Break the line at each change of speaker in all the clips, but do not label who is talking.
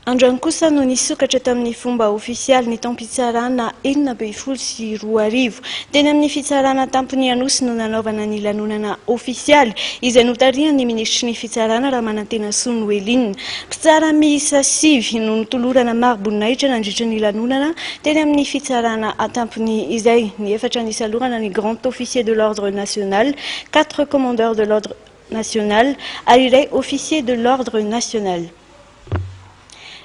Androany kosa no nisokatra tamin'ny fomba ofisialy ny taom-pitsarana 12 teny amin'ny fitsarana tampony Anosy no nanaovana ny lanonana ofisialy izay notarihan'ny ministry ny fitsarana Ramanantena Sonoelinina. Mpitsara miisa 5 no nitolorana Marboninaitra nandritra ny lanonana teny amin'ny fitsarana tampony izay. Ny efatra nisalorana ny grand officier de l'ordre national, 4 commandeurs de l'ordre national ary iray officier de l'ordre national.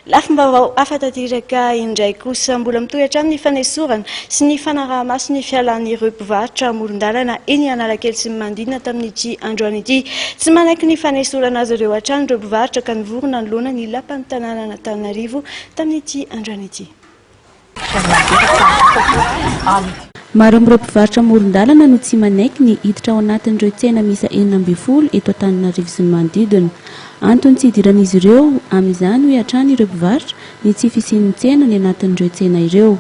Lafim-baovao afa-tanteraka indray kosa mbola mitohy hatrany ny fanesorana sy ny fanaraha-maso ny fialan'ireo mpivarotra amoron-dalana eny Analakely sy Mandinina tamin'ity androany ity. Tsy manaiky ny fanesorana azy ireo hatrany ireo mpivarotra ka nivorona nolona ny lapan'ny tanàna Antananarivo tamin'ity androany ity.
Maro amin'ireo mpivarotra amoron-dalana no tsy manaiky ny hiditra ao anatin'ireo tsena miisa 12 eto Antananarivo sy ny manodidina. Antony tsy hidiran'izy ireo amin'izany hoe hatrany ireo mpivarotra ny tsy fisian'ny tsena ny anatin'ireo tsena ireo.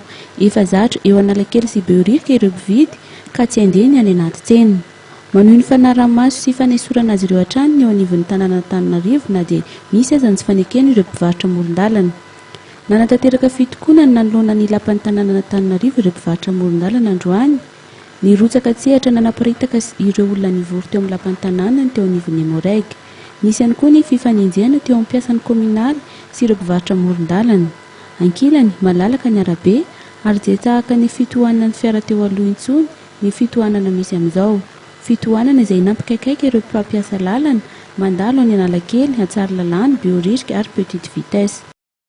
Efa zatra eo Analakely sy Beorika ireo mpividy ka tsy andeny any anaty tsena. Manohy ny fanaraha-maso sy fanesorana azy ireo hatrany ny eo anivon'ny tanàna Antananarivo na dia misy aza ny tsy fanekeny ireo mpivarotra amoron-dalana. Nanatanteraka fitokonana nanoloana ny lapan'ny tanàna Antananarivo ireo mpivarotra amoron-dalana androany. Ny rotsaka tsehatra nanaparitaka ireo olona nivory teo amin'ny lapan'ny tanàna teo anivon'ny Moreg. Nisy ihany koa ny fifaninjena teo amin'ny mpiasan'ny kominaly sy ireo mpivarotra amoron-dalana. Ankilany malalaka ny arabe ary dia tahaka ny fitohanana ny fiara teo aloha intsony ny fitohanana misy amin'izao. Fitohanana izay nampikaikaika ireo mpampiasa lalana mandalo any Analakely, Antsaralalàna, Beorika ary Petite Vitesse.